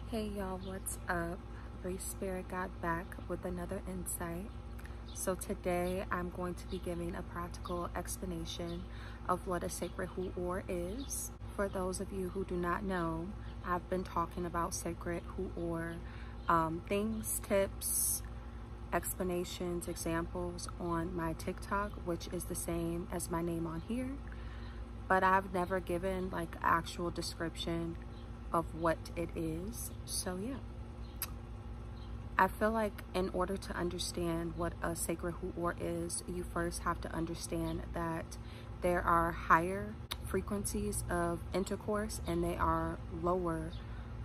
Hey y'all, what's up? Race Spirit got back with another insight. So today I'm going to be giving a practical explanation of what a sacred hu'or is. For those of you who do not know, I've been talking about sacred hu'or things, tips, explanations, examples on my TikTok, which is the same as my name on here. But I've never given like actual description of what it is. So yeah, I feel like in order to understand what a sacred hu'or is, you first have to understand that there are higher frequencies of intercourse and they are lower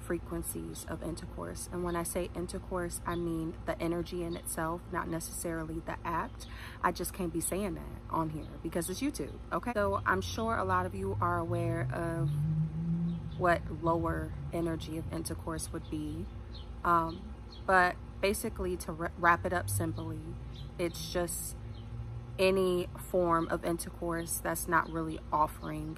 frequencies of intercourse. And when I say intercourse, I mean the energy in itself, not necessarily the act. I just can't be saying that on here because it's YouTube, okay? So I'm sure a lot of you are aware of what lower energy of intercourse would be, but basically, to wrap it up simply, it's just any form of intercourse that's not really offering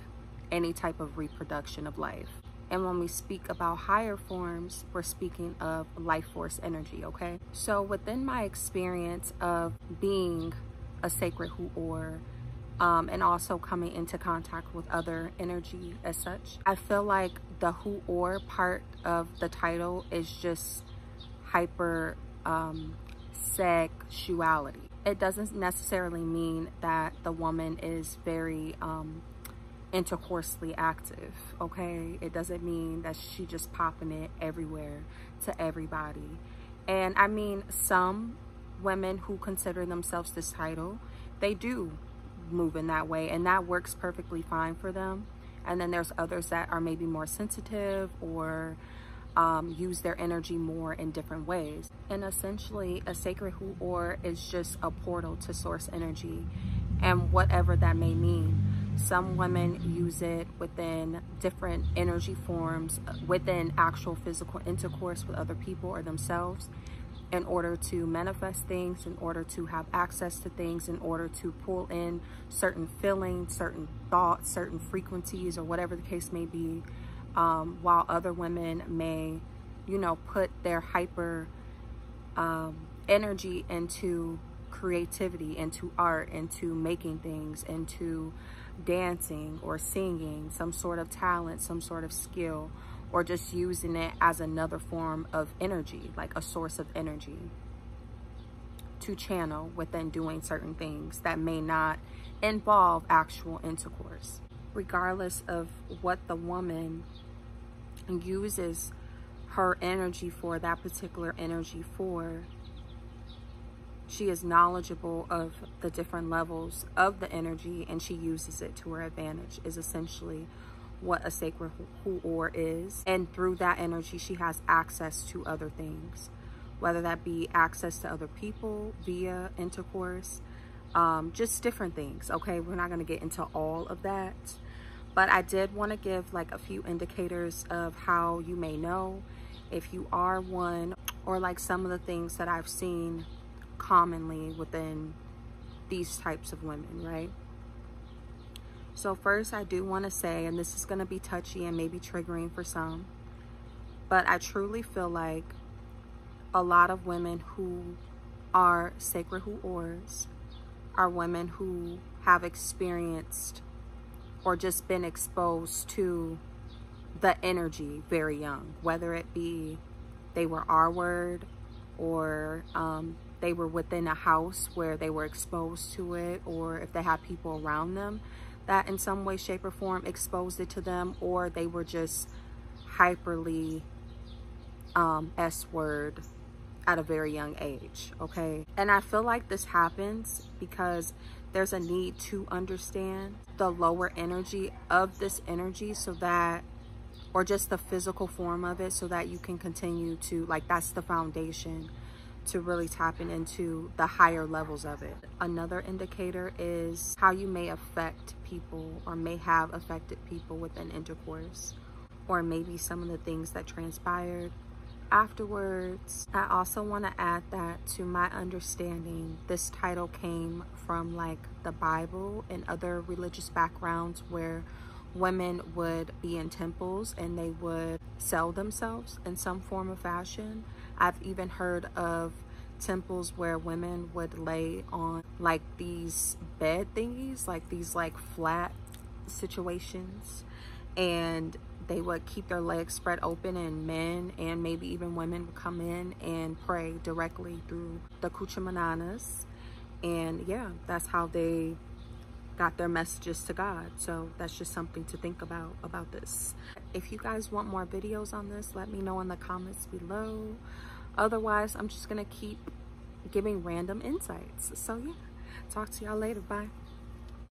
any type of reproduction of life. And when we speak about higher forms, we're speaking of life force energy, okay? So within my experience of being a sacred hu'or, and also coming into contact with other energy as such, I feel like the hu'or part of the title is just hyper sexuality. It doesn't necessarily mean that the woman is very intercoursely active, okay? It doesn't mean that she just popping it everywhere to everybody. And I mean, some women who consider themselves this title, they do move in that way, and that works perfectly fine for them. And then there's others that are maybe more sensitive or use their energy more in different ways. And essentially, a sacred hu'or is just a portal to source energy, and whatever that may mean. Some women use it within different energy forms, within actual physical intercourse with other people or themselves, in order to manifest things, in order to have access to things, in order to pull in certain feelings, certain thoughts, certain frequencies, or whatever the case may be, while other women may, you know, put their hyper energy into creativity, into art, into making things, into dancing or singing, some sort of talent, some sort of skill, or just using it as another form of energy, like a source of energy to channel within doing certain things that may not involve actual intercourse. Regardless of what the woman uses her energy for, that particular energy for, she is knowledgeable of the different levels of the energy and she uses it to her advantage, is essentially what a sacred hu'or is. And through that energy, she has access to other things, whether that be access to other people via intercourse, just different things, okay? We're not going to get into all of that, but I did want to give like a few indicators of how you may know if you are one, or like some of the things that I've seen commonly within these types of women, right? So first, I do want to say, and this is going to be touchy and maybe triggering for some, but I truly feel like a lot of women who are sacred hu'ors are women who have experienced or just been exposed to the energy very young, whether it be they were R-word or they were within a house where they were exposed to it, or if they had people around them that in some way, shape, or form exposed it to them, or they were just hyperly S-word at a very young age, okay? And I feel like this happens because there's a need to understand the lower energy of this energy, so that, or just the physical form of it, so that you can continue to, like, that's the foundation to really tapping into the higher levels of it. Another indicator is how you may affect people, or may have affected people within intercourse, or maybe some of the things that transpired afterwards. I also want to add that, to my understanding, this title came from like the Bible and other religious backgrounds where women would be in temples and they would sell themselves in some form of fashion. I've even heard of temples where women would lay on like these bed thingies, like these like flat situations, and they would keep their legs spread open, and men and maybe even women would come in and pray directly through the Cuchumananas. And yeah, that's how they got their messages to God. So that's just something to think about this. If you guys want more videos on this, let me know in the comments below. Otherwise, I'm just gonna keep giving random insights. So yeah, talk to y'all later. Bye.